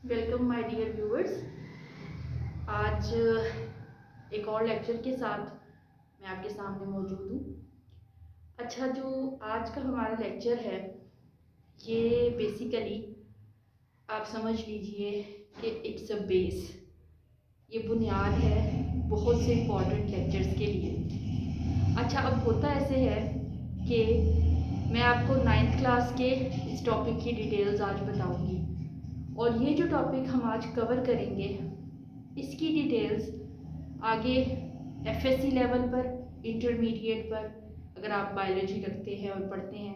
Welcome my dear viewers. आज एक और लेक्चर के साथ मैं आपके सामने मौजूद हूँ। अच्छा, जो आज का हमारा लेक्चर है ये बेसिकली आप समझ लीजिए कि इट्स अ बेस, ये बुनियाद है बहुत से इम्पॉर्टेंट लेक्चर्स के लिए। अच्छा, अब होता ऐसे है कि मैं आपको 9th क्लास के इस टॉपिक की डिटेल्स आज बताऊँगी और ये जो टॉपिक हम आज कवर करेंगे इसकी डिटेल्स आगे एफएससी लेवल पर, इंटरमीडिएट पर अगर आप बायोलॉजी रखते हैं और पढ़ते हैं,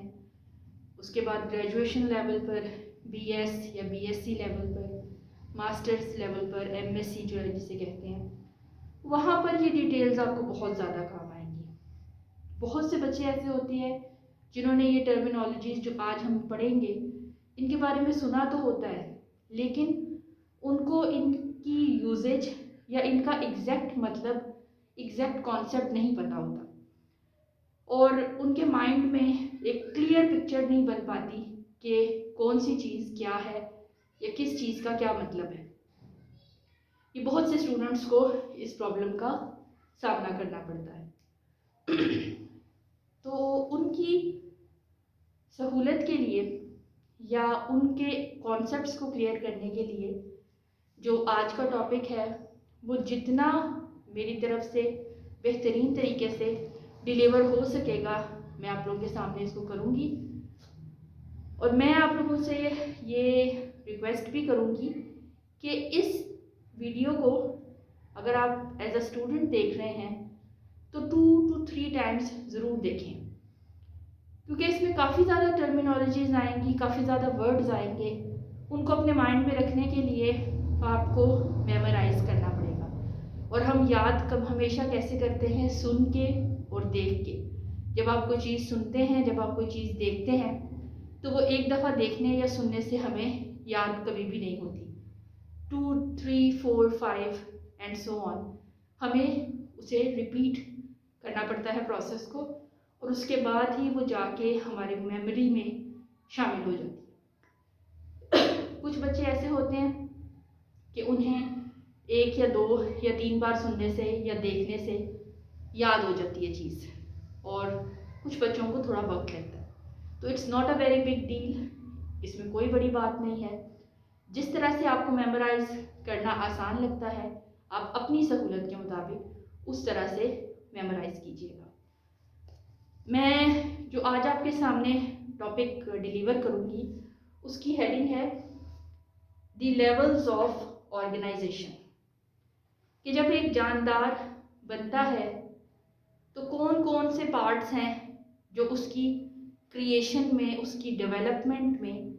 उसके बाद ग्रेजुएशन लेवल पर, बीएस या बीएससी लेवल पर, मास्टर्स लेवल पर, एमएससी जो है जिसे कहते हैं, वहाँ पर ये डिटेल्स आपको बहुत ज़्यादा काम आएंगी। बहुत से बच्चे ऐसे होते हैं जिन्होंने ये टर्मिनोलॉजीज जो आज हम पढ़ेंगे इनके बारे में सुना तो होता है, लेकिन उनको इनकी यूजेज या इनका एग्जैक्ट मतलब, एग्जैक्ट कॉन्सेप्ट नहीं पता होता और उनके माइंड में एक क्लियर पिक्चर नहीं बन पाती कि कौन सी चीज़ क्या है या किस चीज़ का क्या मतलब है। ये बहुत से स्टूडेंट्स को इस प्रॉब्लम का सामना करना पड़ता है। तो उनकी सहूलत के लिए या उनके कॉन्सेप्ट्स को क्लियर करने के लिए जो आज का टॉपिक है वो जितना मेरी तरफ से बेहतरीन तरीके से डिलीवर हो सकेगा मैं आप लोगों के सामने इसको करूँगी। और मैं आप लोगों से ये रिक्वेस्ट भी करूँगी कि इस वीडियो को अगर आप एज अ स्टूडेंट देख रहे हैं तो 2 to 3 टाइम्स ज़रूर देखें, क्योंकि इसमें काफ़ी ज़्यादा टर्मिनोलॉजीज आएंगी, काफ़ी ज़्यादा वर्ड्स आएंगे। उनको अपने माइंड में रखने के लिए आपको मेमोराइज करना पड़ेगा। और हम याद कब हमेशा कैसे करते हैं? सुन के और देख के। जब आप कोई चीज़ सुनते हैं, जब आप कोई चीज़ देखते हैं तो वो एक दफ़ा देखने या सुनने से हमें याद कभी भी नहीं होती। 2, 3, 4, 5 एंड सो ऑन, हमें उसे रिपीट करना पड़ता है प्रोसेस को, और उसके बाद ही वो जाके हमारे मेमोरी में शामिल हो जाती है। कुछ बच्चे ऐसे होते हैं कि उन्हें 1 या 2 या 3 बार सुनने से या देखने से याद हो जाती है चीज़, और कुछ बच्चों को थोड़ा वक्त लगता है। तो it's not a very big deal, इसमें कोई बड़ी बात नहीं है। जिस तरह से आपको मेमोराइज करना आसान लगता है, आप अपनी सहूलत के मुताबिक उस तरह से मेमोराइज कीजिएगा। मैं जो आज आपके सामने टॉपिक डिलीवर करूंगी उसकी हेडिंग है द लेवल्स ऑफ ऑर्गेनाइजेशन, कि जब एक जानदार बनता है तो कौन कौन से पार्ट्स हैं जो उसकी क्रिएशन में, उसकी डेवलपमेंट में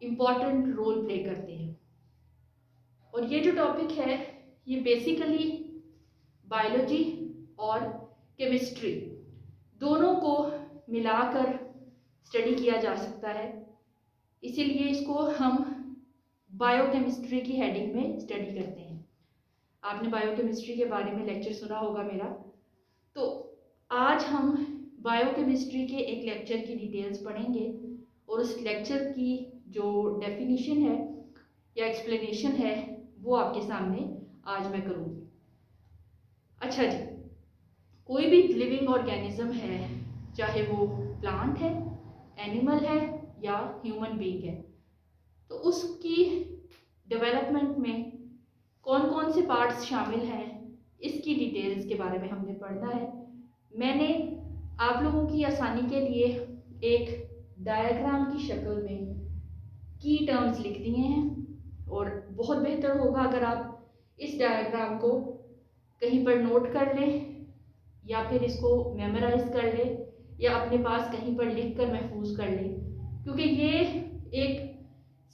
इम्पॉर्टेंट रोल प्ले करते हैं। और ये जो टॉपिक है ये बेसिकली बायोलॉजी और केमिस्ट्री दोनों को मिलाकर स्टडी किया जा सकता है, इसीलिए इसको हम बायोकेमिस्ट्री की हेडिंग में स्टडी करते हैं। आपने बायोकेमिस्ट्री के बारे में लेक्चर सुना होगा मेरा, तो आज हम बायोकेमिस्ट्री के एक लेक्चर की डिटेल्स पढ़ेंगे और उस लेक्चर की जो डेफिनेशन है या एक्सप्लेनेशन है वो आपके सामने आज मैं करूँगी। अच्छा जी, कोई भी लिविंग ऑर्गेनिज्म है, चाहे वो प्लांट है, एनिमल है या ह्यूमन बीइंग है, तो उसकी डेवलपमेंट में कौन कौन से पार्ट्स शामिल हैं इसकी डिटेल्स के बारे में हमने पढ़ना है। मैंने आप लोगों की आसानी के लिए एक डायग्राम की शक्ल में की टर्म्स लिख दिए हैं, और बहुत बेहतर होगा अगर आप इस डायग्राम को कहीं पर नोट कर लें या फिर इसको मेमोराइज कर लें या अपने पास कहीं पर लिख कर महफूज कर लें, क्योंकि ये एक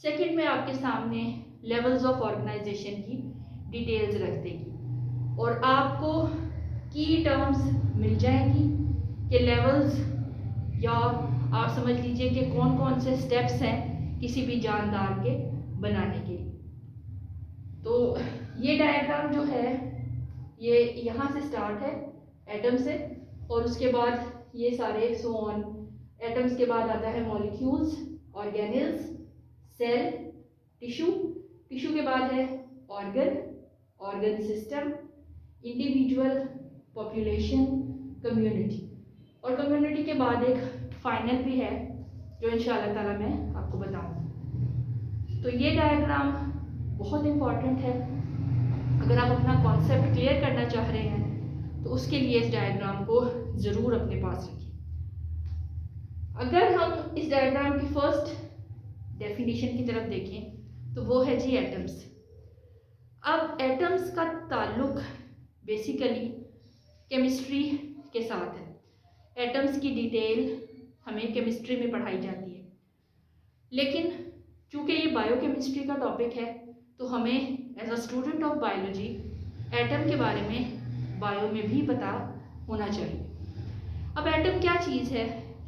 सेकंड में आपके सामने लेवल्स ऑफ ऑर्गेनाइजेशन की डिटेल्स रख देगी और आपको की टर्म्स मिल जाएंगी कि लेवल्स, या आप समझ लीजिए कि कौन कौन से स्टेप्स हैं किसी भी जानदार के बनाने के लिए। तो ये डायग्राम जो है ये यहाँ से स्टार्ट है एटम से, और उसके बाद ये सारे सो ऑन, एटम्स के बाद आता है molecules, organelles, cell, tissue, tissue के बाद है organ, organ system, individual, population, community, और कम्युनिटी के बाद एक फाइनल भी है जो इंशाल्लाह ताला मैं आपको बताऊंगी। तो ये डायग्राम बहुत इम्पॉर्टेंट है। अगर आप अपना कॉन्सेप्ट क्लियर करना चाह रहे हैं तो उसके लिए इस डायग्राम को ज़रूर अपने पास रखिए। अगर हम इस डायग्राम की फर्स्ट डेफिनेशन की तरफ देखें तो वो है जी एटम्स। अब एटम्स का ताल्लुक बेसिकली केमिस्ट्री के साथ है। एटम्स की डिटेल हमें केमिस्ट्री में पढ़ाई जाती है, लेकिन चूँकि ये बायोकेमिस्ट्री का टॉपिक है तो हमें as a student of biology atom के बारे में बायो में भी पता होना चाहिए। अब एटम क्या चीज़ है?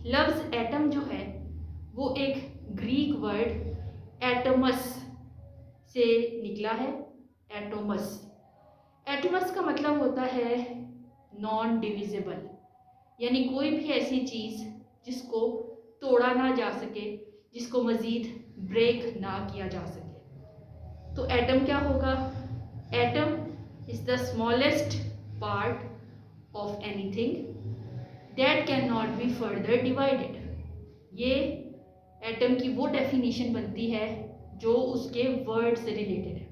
लफ्ज़ एटम जो है वो एक ग्रीक वर्ड एटमस से निकला है। एटोमस, एटमस का मतलब होता है नॉन डिविजिबल, यानी कोई भी ऐसी चीज़ जिसको तोड़ा ना जा सके, जिसको मज़ीद ब्रेक ना किया जा सके। तो एटम क्या होगा? Atom is the smallest part of anything that can not be further divided. ये एटम की वो डेफिनेशन बनती है जो उसके वर्ड से रिलेटेड है।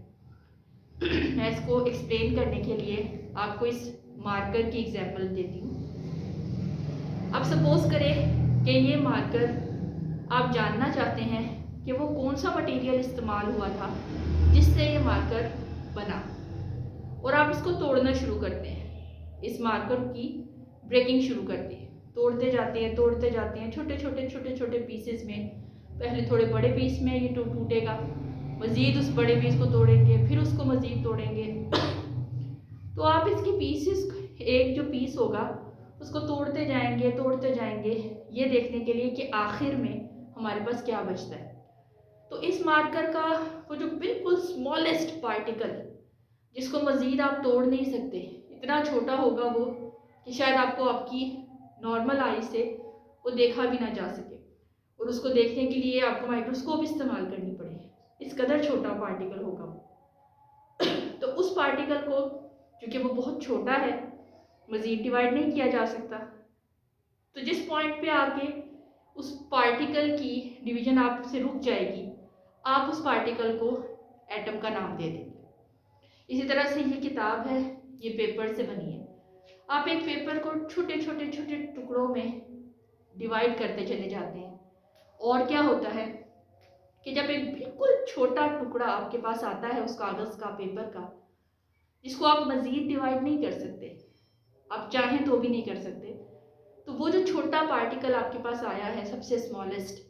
मैं इसको एक्सप्लेन करने के लिए आपको इस मार्कर की एग्जांपल देती हूँ। अब सपोज करें कि ये मार्कर आप जानना चाहते हैं कि वो कौन सा मटेरियल इस्तेमाल हुआ था जिससे ये मार्कर बना, और आप इसको तोड़ना शुरू करते हैं। इस मार्कर की ब्रेकिंग शुरू करते हैं, तोड़ते जाते हैं छोटे छोटे पीसेस में। पहले थोड़े बड़े पीस में ये टूटेगा, मज़ीद उस बड़े पीस को तोड़ेंगे, फिर उसको मज़ीद तोड़ेंगे। तो आप इसकी पीसेस, एक जो पीस होगा उसको तोड़ते जाएंगे ये देखने के लिए कि आखिर में हमारे पास क्या बचता है। तो इस मार्कर का वो जो बिल्कुल स्मॉलेस्ट पार्टिकल जिसको मज़ीद आप तोड़ नहीं सकते, इतना छोटा होगा वो कि शायद आपको आपकी नॉर्मल आई से वो देखा भी ना जा सके, और उसको देखने के लिए आपको माइक्रोस्कोप इस्तेमाल करनी पड़े। इस कदर छोटा पार्टिकल होगा तो उस पार्टिकल को, क्योंकि वो बहुत छोटा है, मज़ीद डिवाइड नहीं किया जा सकता। तो जिस पॉइंट पे आके उस पार्टिकल की डिवीज़न आपसे रुक जाएगी, आप उस पार्टिकल को एटम का नाम दे देंगे। इसी तरह से ये किताब है, ये पेपर से बनी है। आप एक पेपर को छोटे टुकड़ों में डिवाइड करते चले जाते हैं, और क्या होता है कि जब एक बिल्कुल छोटा टुकड़ा आपके पास आता है उस कागज़ का, पेपर का, जिसको आप मज़ीद डिवाइड नहीं कर सकते, आप चाहें तो भी नहीं कर सकते, तो वो जो छोटा पार्टिकल आपके पास आया है सबसे स्मॉलेस्ट,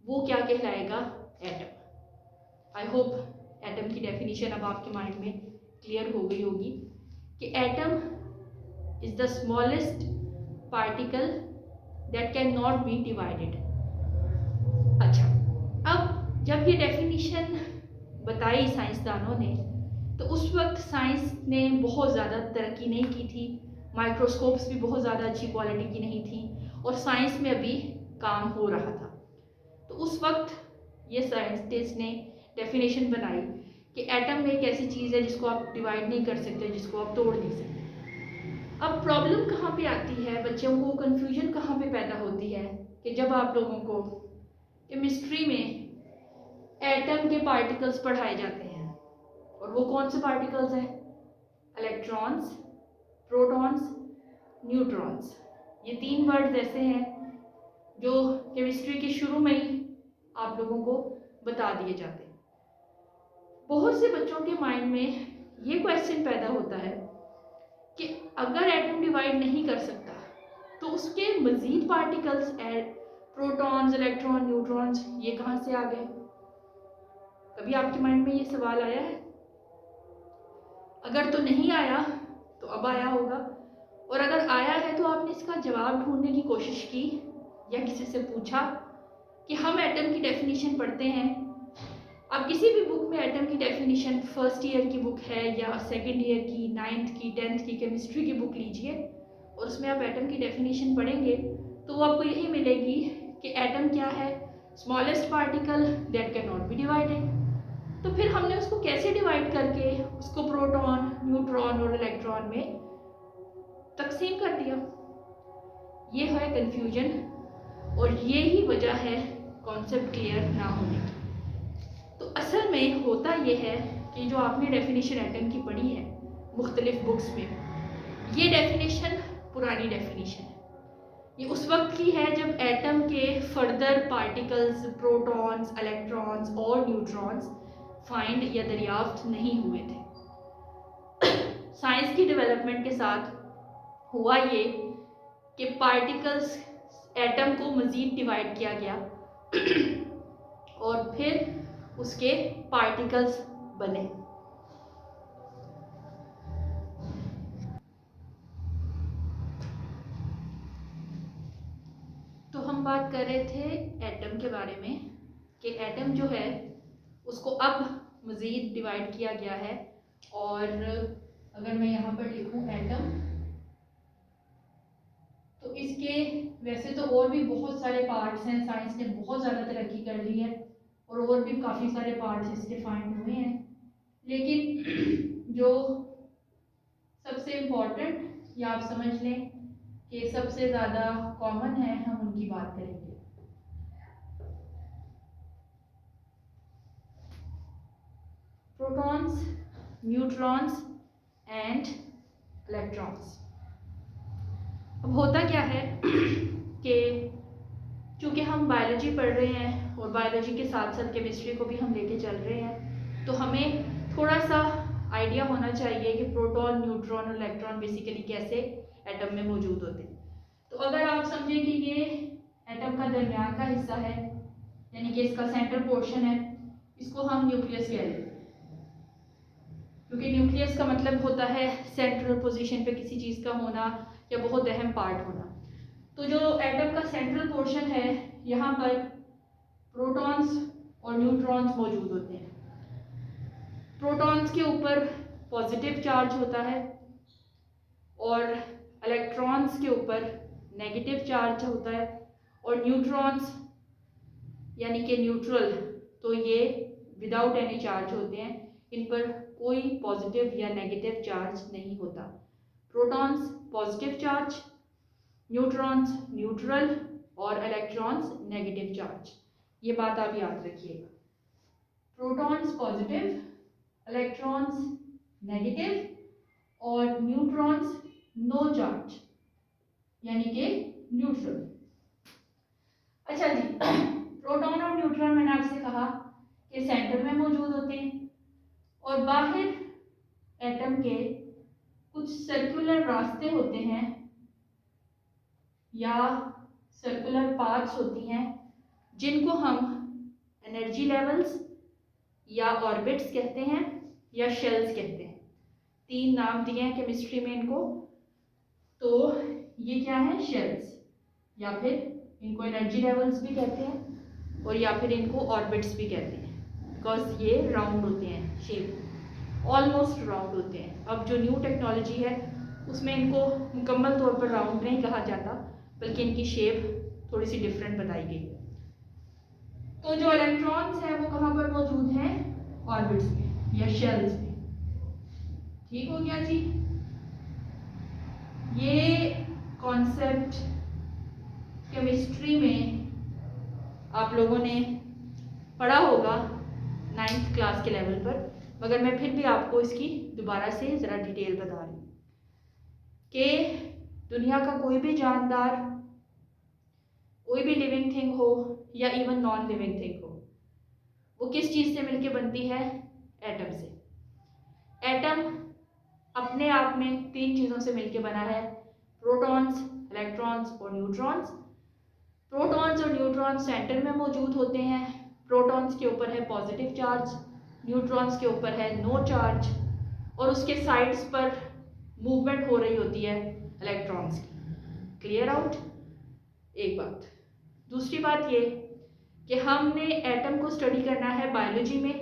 वो क्या कहलाएगा? एटम। आई होप एटम की डेफिनेशन अब आपके माइंड में क्लियर हो गई होगी कि atom is the smallest particle that can not be divided. अच्छा, अब जब ये डेफिनेशन बताई साइंसदानों ने, तो उस वक्त साइंस ने बहुत ज़्यादा तरक्की नहीं की थी, माइक्रोस्कोप्स भी बहुत ज़्यादा अच्छी क्वालिटी की नहीं थी, और साइंस में अभी काम हो रहा था। तो उस वक्त ये साइंटिस्ट ने डेफिनेशन बनाई कि एटम में एक ऐसी चीज़ है जिसको आप डिवाइड नहीं कर सकते, जिसको आप तोड़ नहीं सकते। अब प्रॉब्लम कहाँ पे आती है, बच्चों को कन्फ्यूजन कहाँ पे पैदा होती है कि जब आप लोगों को केमिस्ट्री में एटम के पार्टिकल्स पढ़ाए जाते हैं, और वो कौन से पार्टिकल्स हैं? Electrons, protons, neutrons. ये तीन वर्ड्स ऐसे हैं जो केमिस्ट्री के शुरू में ही आप लोगों को बता दिए जाते हैं। बहुत से बच्चों के माइंड में ये क्वेश्चन पैदा होता है कि अगर एटम डिवाइड नहीं कर सकता तो उसके मज़ीद पार्टिकल्स, प्रोटॉन्स, इलेक्ट्रॉन, न्यूट्रॉन्स, ये कहाँ से आ गए? कभी आपके माइंड में ये सवाल आया है? अगर तो नहीं आया तो अब आया होगा, और अगर आया है तो आपने इसका जवाब ढूंढने की कोशिश की या किसी से पूछा कि हम एटम की डेफिनेशन पढ़ते हैं। आप किसी भी बुक में एटम की डेफिनेशन, फर्स्ट ईयर की बुक है या सेकंड ईयर की, 9th की, 10th की केमिस्ट्री की बुक लीजिए, और उसमें आप एटम की डेफिनेशन पढ़ेंगे तो वो आपको यही मिलेगी कि एटम क्या है? Smallest particle that can not be divided. तो फिर हमने उसको कैसे डिवाइड करके उसको प्रोटॉन, न्यूट्रॉन और इलेक्ट्रॉन में तकसीम कर दिया। ये है कन्फ्यूजन, और ये ही वजह है कॉन्सेप्ट क्लियर ना होने की। तो असल में होता ये है कि जो आपने डेफिनेशन एटम की पढ़ी है मुख्तलिफ बुक्स में, ये डेफिनेशन पुरानी डेफिनेशन है। ये उस वक्त की है जब एटम के फर्दर पार्टिकल्स, प्रोटॉन्स, इलेक्ट्रॉन्स और न्यूट्रॉन्स फाइंड या दरियाफ्त नहीं हुए थे। साइंस की डेवलपमेंट के साथ हुआ ये कि पार्टिकल्स, एटम को मज़ीद डिवाइड किया गया और फिर उसके पार्टिकल्स बने। तो हम बात कर रहे थे एटम के बारे में कि एटम जो है उसको अब मज़ीद डिवाइड किया गया है। और अगर मैं यहाँ पर लिखूँ एटम, तो इसके वैसे तो और भी बहुत सारे पार्ट्स हैं, साइंस ने बहुत ज़्यादा तरक्की कर ली है और भी काफ़ी सारे पार्ट्स इसके फाइंड हुए हैं, लेकिन जो सबसे इम्पोर्टेंट या आप समझ लें कि सबसे ज़्यादा कॉमन है, हम उनकी बात करेंगे। Protons, neutrons and electrons. अब होता क्या है कि चूँकि हम बायोलॉजी पढ़ रहे हैं और बायोलॉजी के साथ साथ केमिस्ट्री को भी हम लेके चल रहे हैं, तो हमें थोड़ा सा आइडिया होना चाहिए कि प्रोटॉन, न्यूट्रॉन और इलेक्ट्रॉन बेसिकली कैसे एटम में मौजूद होते हैं। तो अगर आप समझें कि ये एटम का दरमियान का हिस्सा है, यानी कि इसका सेंटर पोर्शन है, इसको हम न्यूक्लियस कह लेते हैं, क्योंकि न्यूक्लियस का मतलब होता है सेंट्रल पोजीशन पे किसी चीज़ का होना या बहुत अहम पार्ट होना। तो जो एटम का सेंट्रल पोर्शन है, यहाँ पर प्रोटॉन्स और न्यूट्रॉन्स मौजूद होते हैं। प्रोटॉन्स के ऊपर पॉजिटिव चार्ज होता है और इलेक्ट्रॉन्स के ऊपर नेगेटिव चार्ज होता है, और न्यूट्रॉन्स यानी कि न्यूट्रल, तो ये विदाउट एनी चार्ज होते हैं, इन पर कोई पॉजिटिव या नेगेटिव चार्ज नहीं होता। Protons positive charge, neutrons neutral और इलेक्ट्रॉन्स नेगेटिव चार्ज। ये बात आप याद रखिएगा। प्रोटॉन्स पॉजिटिव, इलेक्ट्रॉन्स नेगेटिव और न्यूट्रॉन्स नो चार्ज, यानी कि न्यूट्रल। अच्छा जी, प्रोटॉन और न्यूट्रॉन मैंने आपसे कहा कि सेंटर में मौजूद होते हैं और बाहर एटम के कुछ सर्कुलर रास्ते होते हैं या सर्कुलर पाथ्स होती हैं, जिनको हम एनर्जी लेवल्स या ऑर्बिट्स कहते हैं या शेल्स कहते हैं। 3 नाम दिए हैं केमिस्ट्री में इनको। तो ये क्या है? शेल्स, या फिर इनको एनर्जी लेवल्स भी कहते हैं और या फिर इनको ऑर्बिट्स भी कहते हैं, बिकॉज ये राउंड होते हैं, शेप ऑलमोस्ट राउंड होते हैं। अब जो न्यू टेक्नोलॉजी है उसमें इनको मुकम्मल तौर पर राउंड नहीं कहा जाता, बल्कि इनकी शेप थोड़ी सी डिफरेंट बताई गई है। तो जो इलेक्ट्रॉन्स हैं वो कहाँ पर मौजूद हैं? ऑर्बिट्स में या शेल्स में। ठीक हो गया जी। ये कॉन्सेप्ट केमिस्ट्री में आप लोगों ने पढ़ा होगा 9th क्लास के लेवल पर, मगर मैं फिर भी आपको इसकी दोबारा से ज़रा डिटेल बता रही हूँ कि दुनिया का कोई भी जानदार, कोई भी लिविंग थिंग हो या इवन नॉन लिविंग थिंग हो, वो किस चीज़ से मिलके बनती है? एटम से। एटम अपने आप में 3 चीज़ों से मिलके बना है, प्रोटॉन्स, इलेक्ट्रॉन्स और न्यूट्रॉन्स। प्रोटॉन्स और न्यूट्रॉन्स सेंटर में मौजूद होते हैं। प्रोटॉन्स के ऊपर है पॉजिटिव चार्ज, न्यूट्रॉन्स के ऊपर है नो चार्ज, और उसके साइड्स पर मूवमेंट हो रही होती है इलेक्ट्रॉन्स की। Clear out? एक बात। दूसरी बात ये कि हमने एटम को स्टडी करना है बायोलॉजी में,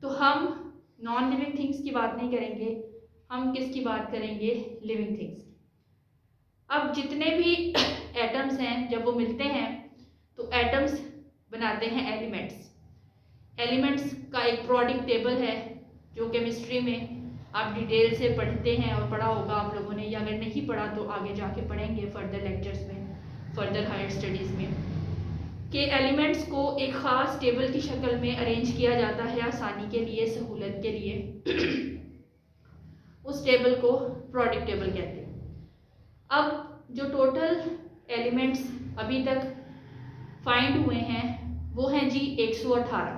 तो हम नॉन लिविंग थिंग्स की बात नहीं करेंगे, हम किसकी बात करेंगे? Living things. अब जितने भी एटम्स हैं, जब वो मिलते हैं तो एटम्स बनाते हैं एलिमेंट्स। एलिमेंट्स का एक प्रोडक्ट टेबल है जो केमिस्ट्री में आप डिटेल से पढ़ते हैं और पढ़ा होगा आप लोगों ने, या अगर नहीं पढ़ा तो आगे जाके पढ़ेंगे फर्दर लेक्चर्स में, फर्दर हायर स्टडीज़ में, कि एलिमेंट्स को एक ख़ास टेबल की शक्ल में अरेंज किया जाता है आसानी के लिए, सहूलत के लिए। उस टेबल को प्रोडक्ट टेबल कहते हैं। अब जो टोटल एलिमेंट्स अभी तक फाइंड हुए हैं वो हैं जी 118।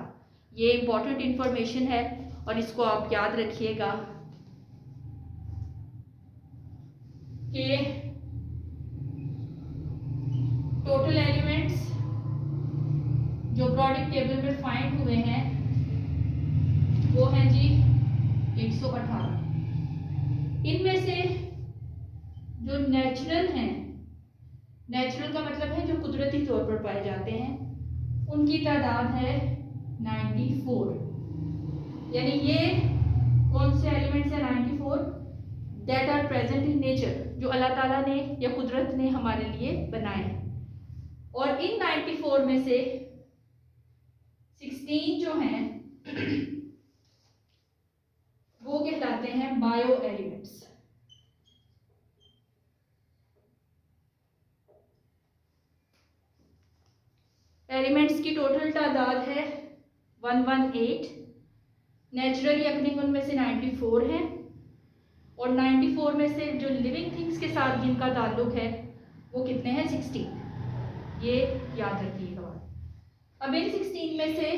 ये इम्पॉर्टेंट इंफॉर्मेशन है और इसको आप याद रखिएगा कि टोटल एलिमेंट्स जो प्रोडक्ट टेबल में फाइंड हुए हैं वो हैं जी 118। इनमें से जो नेचुरल हैं, नेचुरल का मतलब है जो कुदरती तौर पर पाए जाते हैं, उनकी तादाद है 94। यानी ये कौन से एलिमेंट्स हैं 94 that are present in nature, जो अल्लाह ताला ने या कुदरत ने हमारे लिए बनाए हैं। और इन 94 में से 16 जो हैं वो कहलाते हैं बायो एलिमेंट्स। एलिमेंट्स की टोटल तादाद है 118। नेचुरली अकनिंग उनमें से 94 है और 94 में से जो लिविंग थिंग्स के साथ जिनका ताल्लुक है वो कितने हैं 16। ये याद रखिएगा। अब इन 16 में से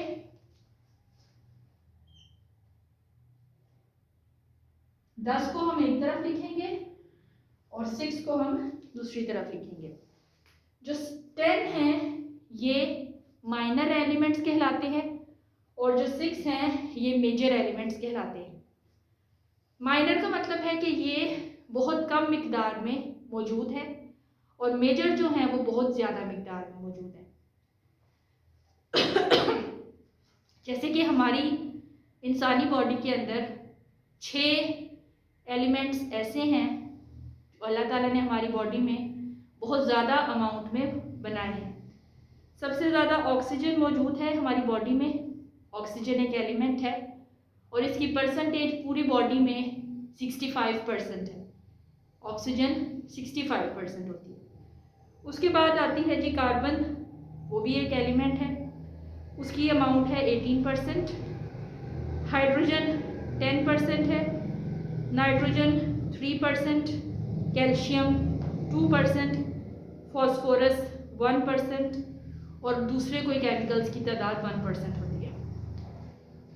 10 को हम एक तरफ लिखेंगे और 6 को हम दूसरी तरफ लिखेंगे। जो 10 हैं ये माइनर एलिमेंट्स कहलाते हैं और जो 6 हैं ये मेजर एलिमेंट्स कहलाते हैं। माइनर का मतलब है कि ये बहुत कम मिकदार में मौजूद है और मेजर जो हैं वो बहुत ज़्यादा मिकदार में मौजूद है। जैसे कि हमारी इंसानी बॉडी के अंदर 6 एलिमेंट्स ऐसे हैं जो अल्लाह ताला ने हमारी बॉडी में बहुत ज़्यादा अमाउंट में बनाए हैं। सबसे ज़्यादा ऑक्सीजन मौजूद है हमारी बॉडी में, ऑक्सीजन एक एलिमेंट है और इसकी परसेंटेज पूरी बॉडी में 65% है। ऑक्सीजन 65% होती है। उसके बाद आती है जी कार्बन, वो भी एक एलिमेंट है, उसकी अमाउंट है 18%। हाइड्रोजन 10% है, नाइट्रोजन 3%, कैल्शियम 2%, फॉस्फोरस 1% और दूसरे कोई केमिकल्स की तादाद 1% होती है।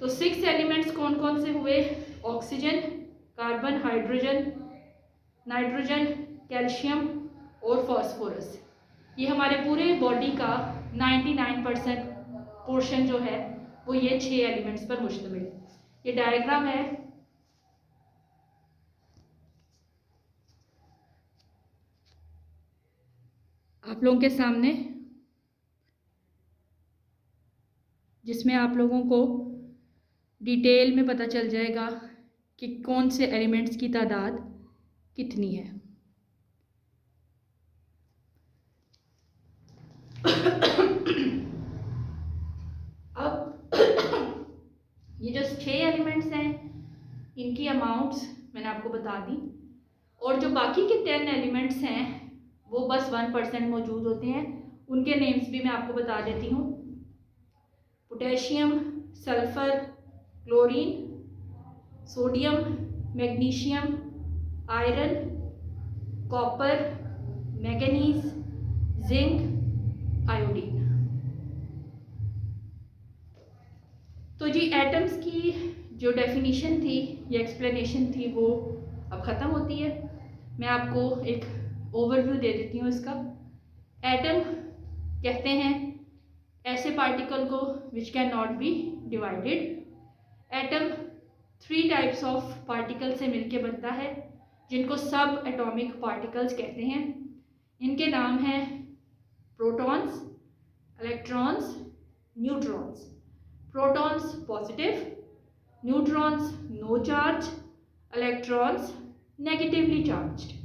तो 6 एलिमेंट्स कौन कौन से हुए? Oxygen, carbon, hydrogen, nitrogen, calcium और फॉस्फोरस। ये हमारे पूरे बॉडी का 99% पोर्शन जो है वो ये 6 एलिमेंट्स पर मुश्तमिल है। ये डायग्राम है आप लोगों के सामने, जिसमें आप लोगों को डिटेल में पता चल जाएगा कि कौन से एलिमेंट्स की तादाद कितनी है। अब ये जो 6 एलिमेंट्स हैं इनकी अमाउंट्स मैंने आपको बता दी और जो बाकी के 10 एलिमेंट्स हैं वो बस 1% मौजूद होते हैं। उनके नेम्स भी मैं आपको बता देती हूँ। Potassium, sulphur, chlorine, sodium, magnesium, iron, copper, manganese, zinc, iodine. तो जी एटम्स की जो डेफिनेशन थी या एक्सप्लेनेशन थी वो अब ख़त्म होती है। मैं आपको एक ओवरव्यू दे देती हूँ इसका। एटम कहते हैं ऐसे पार्टिकल को which can not be divided. Atom 3 types of particle से मिलके बनता है जिनको सब एटॉमिक पार्टिकल्स कहते हैं। इनके नाम हैं protons, electrons, neutrons. Protons positive, neutrons no charge, electrons negatively charged.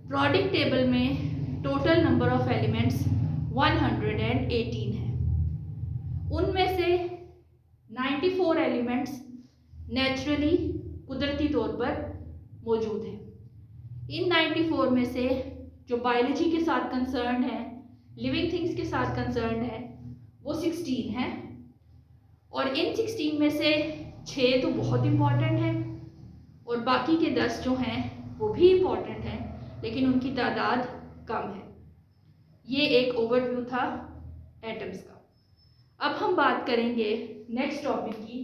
Product table में टोटल नंबर ऑफ एलिमेंट्स 118 है। एलिमेंट्स नेचुरली कुदरती तौर पर मौजूद हैं। इन 94 में से जो बायोलॉजी के साथ कंसर्न है, लिविंग थिंग्स के साथ कंसर्न है, वो 16 है। और इन 16 में से 6 तो बहुत इम्पॉर्टेंट हैं और बाकी के 10 जो हैं वो भी इम्पॉर्टेंट हैं, लेकिन उनकी तादाद कम है। ये एक ओवरव्यू था एटम्स का। अब हम बात करेंगे नेक्स्ट टॉपिक की,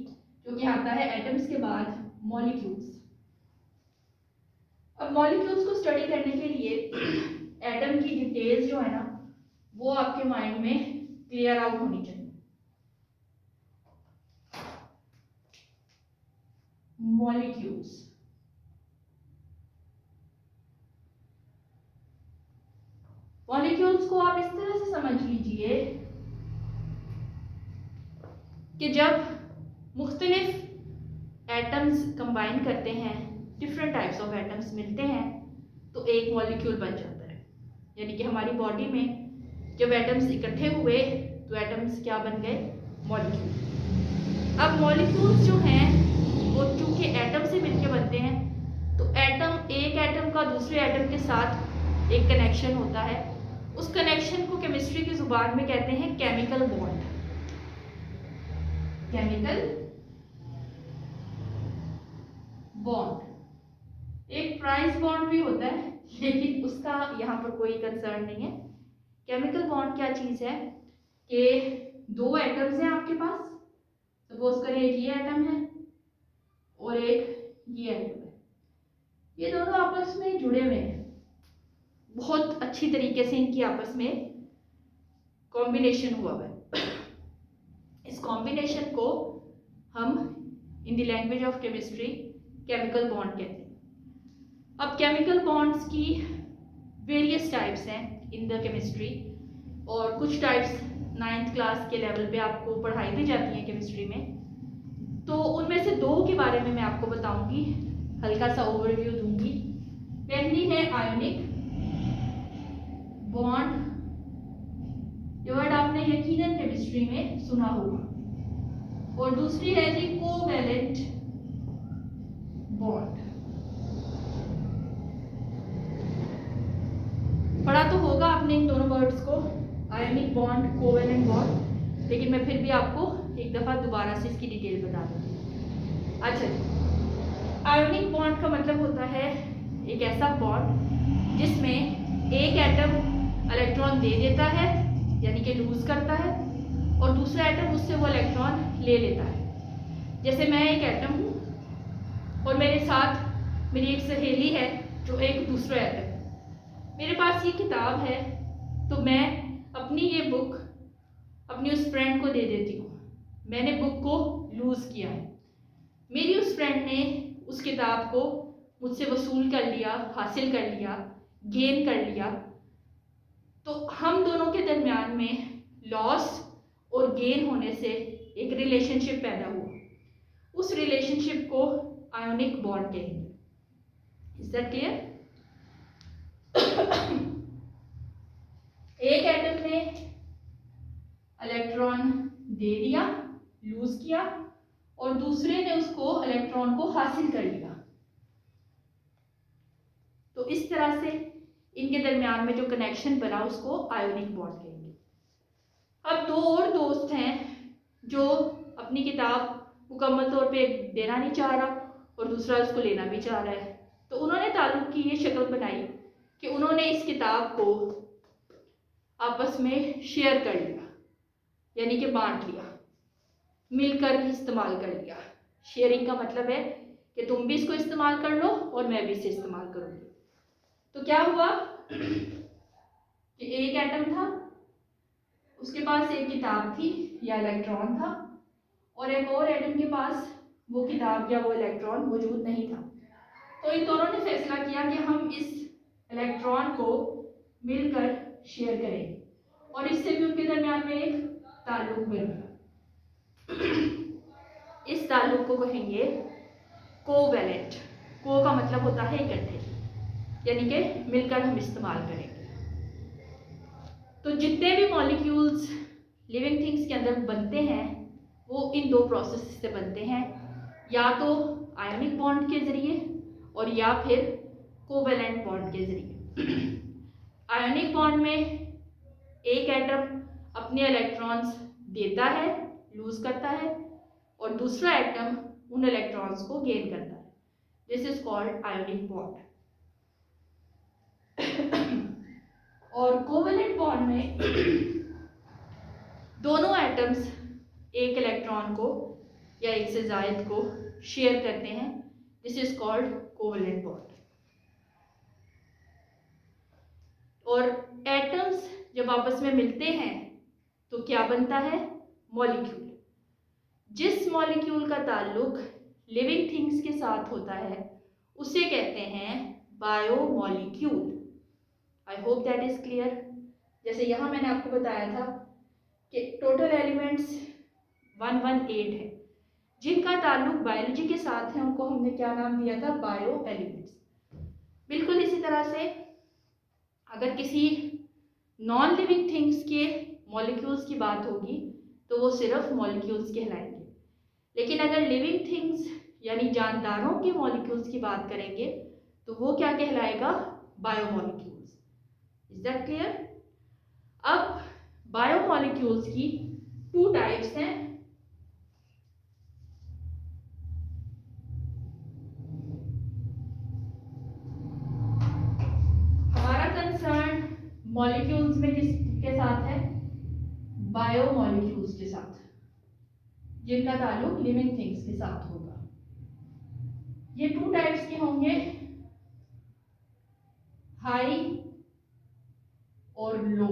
जो कि आता है एटम्स के बाद मॉलिक्यूल्स। अब मॉलिक्यूल्स को स्टडी करने के लिए एटम की डिटेल्स जो है ना, वो आपके माइंड में क्लियर आउट होनी चाहिए। मॉलिक्यूल्स, मॉलिक्यूल्स को आप इस तरह से समझ लीजिए कि जब मुख्तलिफ एटम्स कंबाइन करते हैं, डिफरेंट टाइप्स ऑफ एटम्स मिलते हैं, तो एक मॉलिक्यूल बन जाता है। यानी कि हमारी बॉडी में जब एटम्स इकट्ठे हुए तो एटम्स क्या बन गए? मॉलिक्यूल। अब मॉलिक्यूल्स जो हैं वो चूंकि एटम से मिलके बनते हैं, तो एक एटम का दूसरे एटम के साथ एक कनेक्शन होता है। उस कनेक्शन को केमिस्ट्री की जुबान में कहते हैं केमिकल बॉन्ड। Chemical bond. एक प्राइस बॉन्ड भी होता है, लेकिन उसका यहाँ पर कोई कंसर्न नहीं है। केमिकल बॉन्ड क्या चीज़ है कि दो एटम्स हैं आपके पास, सपोज करें एक ये एटम है और एक ये एटम है, ये दोनों आपस में जुड़े हुए हैं, बहुत अच्छी तरीके से इनकी आपस में कॉम्बिनेशन हुआ है। इस कॉम्बिनेशन को हम in the language of chemistry chemical bond कहते हैं। अब केमिकल बॉन्ड्स की वेरियस टाइप्स हैं इन द केमिस्ट्री, और कुछ टाइप्स 9th क्लास के लेवल पे आपको पढ़ाई भी जाती है केमिस्ट्री में। तो उनमें से 2 के बारे में मैं आपको बताऊंगी, हल्का सा ओवरव्यू दूंगी। पहली है आयोनिक बॉन्ड, ये वर्ड आपने यकीनन केमिस्ट्री में सुना होगा। और दूसरी है जी कोवैलेंट बॉन्ड। पढ़ा तो होगा आपने इन दोनों वर्ड्स को, आयोनिक बॉन्ड, कोवैलेंट बॉन्ड, लेकिन मैं फिर भी आपको एक दफ़ा दोबारा से इसकी डिटेल बता दूँगी। अच्छा जी, आयोनिक बॉन्ड का मतलब होता है एक ऐसा बॉन्ड जिसमें एक एटम इलेक्ट्रॉन दे देता है, यानी कि लूज करता है, और दूसरा एटम उससे वो इलेक्ट्रॉन ले लेता है। जैसे मैं एक एटम हूँ और मेरे साथ मेरी एक सहेली है जो एक दूसरा एटम है। मेरे पास ये किताब है, तो मैं अपनी ये बुक अपनी उस फ्रेंड को दे देती हूँ। मैंने बुक को लूज़ किया है, मेरी उस फ्रेंड ने उस किताब को मुझसे वसूल कर लिया, हासिल कर लिया, गेन कर लिया। तो हम दोनों के दरमियान में लॉस और गेन होने से एक रिलेशनशिप पैदा हुआ। उस रिलेशनशिप को आयोनिक बॉन्ड कहेंगे। Is that clear? एक एटम ने इलेक्ट्रॉन दे दिया, लूज किया, और दूसरे ने उसको इलेक्ट्रॉन को हासिल कर लिया। तो इस तरह से इनके दरमियान में जो कनेक्शन बना उसको आयोनिक बॉन्ड कहेंगे। अब 2 और दोस्त हैं जो अपनी किताब मुकम्मल तौर पे देना नहीं चाह रहा और दूसरा उसको लेना भी चाह रहा है। तो उन्होंने ताल्लुक की ये शक्ल बनाई कि उन्होंने इस किताब को आपस में शेयर कर लिया, यानी कि बांट लिया, मिलकर इस्तेमाल कर लिया। शेयरिंग का मतलब है कि तुम भी इसको इस्तेमाल कर लो और मैं भी इसे इस्तेमाल करूँगी। तो क्या हुआ कि एक एटम था, उसके पास एक किताब थी या इलेक्ट्रॉन था, और एक और एटम के पास वो किताब या वो इलेक्ट्रॉन मौजूद नहीं था। तो इन दोनों ने फैसला किया कि हम इस इलेक्ट्रॉन को मिलकर शेयर करेंगे, और इससे भी उनके दरमियान में एक ताल्लुक बना। इस ताल्लुक को कहेंगे कोवैलेंट। को का मतलब होता है इकट्ठे, यानी कि मिलकर हम इस्तेमाल करेंगे। तो जितने भी मॉलिक्यूल्स लिविंग थिंग्स के अंदर बनते हैं वो इन दो प्रोसेस से बनते हैं, या तो आयोनिक बॉन्ड के ज़रिए और या फिर कोवेलेंट बॉन्ड के ज़रिए। आयोनिक बॉन्ड में एक एटम अपने इलेक्ट्रॉन्स देता है, लूज करता है, और दूसरा एटम उन इलेक्ट्रॉन्स को गेन करता है। This is called ionic bond. और कोवेलेंट बॉन्ड में दोनों एटम्स एक इलेक्ट्रॉन को या एक से ज़ायद को शेयर करते हैं। This is called covalent bond. और एटम्स जब आपस में मिलते हैं तो क्या बनता है? मॉलिक्यूल। जिस मॉलिक्यूल का ताल्लुक लिविंग थिंग्स के साथ होता है उसे कहते हैं biomolecule. I hope that is clear. जैसे यहाँ मैंने आपको बताया था कि टोटल एलिमेंट्स 118 है, जिनका ताल्लुक बायोलॉजी के साथ है उनको हमने क्या नाम दिया था? Bio elements. बिल्कुल इसी तरह से अगर किसी नॉन लिविंग थिंग्स के मॉलिक्यूल्स की बात होगी तो वो सिर्फ मॉलिक्यूल्स कहलाएंगे, लेकिन अगर लिविंग थिंग्स यानी जानदारों के मॉलिक्यूल्स की बात करेंगे तो वो क्या कहलाएगा? बायोमॉलिक्यूल्स। Is that clear? अब बायोमॉलिक्यूल्स की 2 टाइप्स हैं। हमारा कंसर्न मॉलिक्यूल्स में किसके साथ है? बायोमॉलिक्यूल्स के साथ, जिनका ताल्लुक लिविंग थिंग्स के साथ होगा। ये 2 टाइप्स के होंगे, हाई और लो।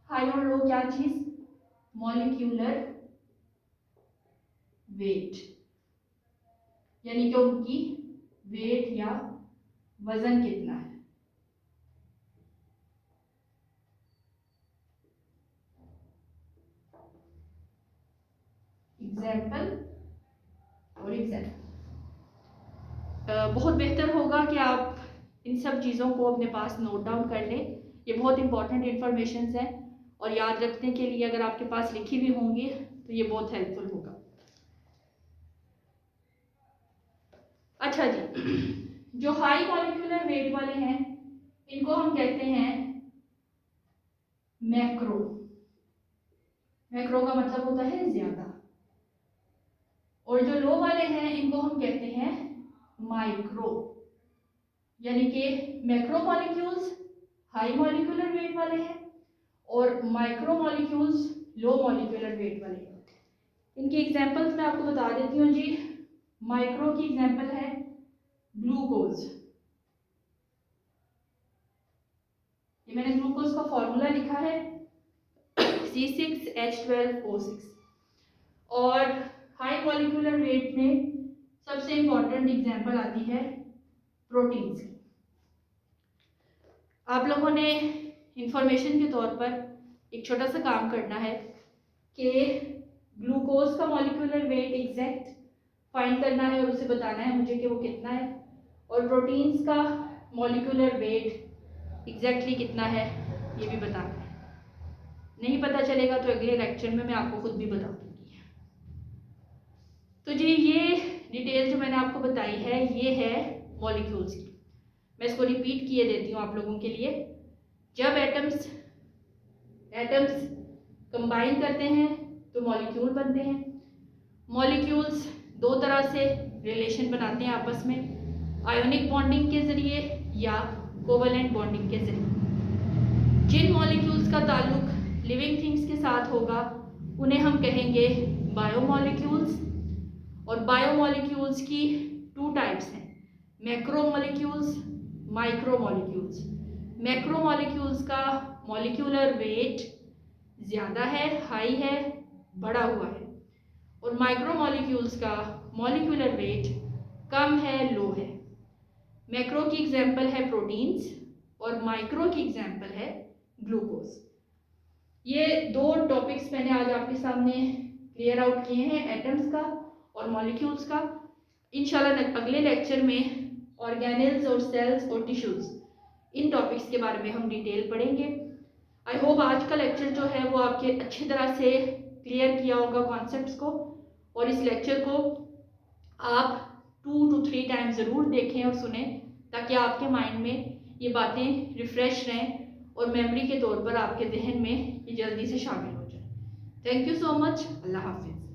हाई और लो क्या चीज? मॉलिक्यूलर वेट, यानी कि उनकी वेट या वजन कितना है। एग्जाम्पल और एग्जाम्पल। बहुत बेहतर होगा कि आप इन सब चीज़ों को अपने पास नोट डाउन कर लें। ये बहुत इंपॉर्टेंट इंफॉर्मेशन है और याद रखने के लिए अगर आपके पास लिखी हुई होंगी तो ये बहुत हेल्पफुल होगा। अच्छा जी, जो हाई मॉलिक्यूलर वेट वाले हैं इनको हम कहते हैं मैक्रो। मैक्रो का मतलब होता है ज्यादा। और जो लो वाले हैं इनको हम कहते हैं माइक्रो, यानी कि macro molecules high molecular weight वाले हैं और micro molecules low molecular weight वाले हैं। इनकी एग्जांपल्स मैं आपको बता देती हूँ जी। माइक्रो की एग्जांपल है ग्लूकोज। ये मैंने ग्लूकोज का फॉर्मूला लिखा है C6H12O6। और हाई मॉलिक्यूलर वेट में सबसे इंपॉर्टेंट एग्जांपल आती है प्रोटीन्स की। आप लोगों ने इंफॉर्मेशन के तौर पर एक छोटा सा काम करना है कि ग्लूकोज का मॉलिक्यूलर वेट एग्जैक्ट फाइंड करना है और उसे बताना है मुझे कि वो कितना है, और प्रोटीन्स का मॉलिक्यूलर वेट एग्जैक्टली कितना है ये भी बताना है। नहीं पता चलेगा तो अगले लेक्चर में मैं आपको खुद भी बता दूंगी। तो जी ये डिटेल जो मैंने आपको बताई है ये है मॉलिक्यूल्स की। मैं इसको रिपीट किए देती हूँ आप लोगों के लिए। जब एटम्स कंबाइन करते हैं तो मॉलिक्यूल बनते हैं। मॉलिक्यूल्स 2 तरह से रिलेशन बनाते हैं आपस में, आयोनिक बॉन्डिंग के ज़रिए या कोवेलेंट बॉन्डिंग के ज़रिए। जिन मॉलिक्यूल्स का ताल्लुक लिविंग थिंग्स के साथ होगा उन्हें हम कहेंगे बायोमॉलिक्यूल्स। और बायोमॉलिक्यूल्स की 2 टाइप्स हैं, मैक्रोमॉलिक्यूल्स, माइक्रोमॉलिक्यूल्स। मैक्रोमॉलिक्यूल्स का मॉलिक्यूलर वेट ज़्यादा है, हाई है, बढ़ा हुआ है, और माइक्रोमॉलिक्यूल्स का मॉलिक्यूलर वेट कम है, लो है। मैक्रो की एग्जांपल है प्रोटीन्स और माइक्रो की एग्जांपल है ग्लूकोज। ये 2 टॉपिक्स मैंने आज आपके सामने क्लियर आउट किए हैं, एटम्स का और मॉलिक्यूल्स का। इंशाल्लाह अगले लेक्चर में ऑर्गेनेल्स और सेल्स और टिश्यूज इन टॉपिक्स के बारे में हम डिटेल पढ़ेंगे। आई होप आज का लेक्चर जो है वो आपके अच्छी तरह से क्लियर किया होगा कॉन्सेप्ट्स को। और इस लेक्चर को आप 2 to 3 टाइम ज़रूर देखें और सुने, ताकि आपके माइंड में ये बातें रिफ़्रेश रहें और मेमोरी के तौर पर आपके जहन में ये जल्दी से शामिल हो जाए। Thank you so much. अल्लाह हाफिज़।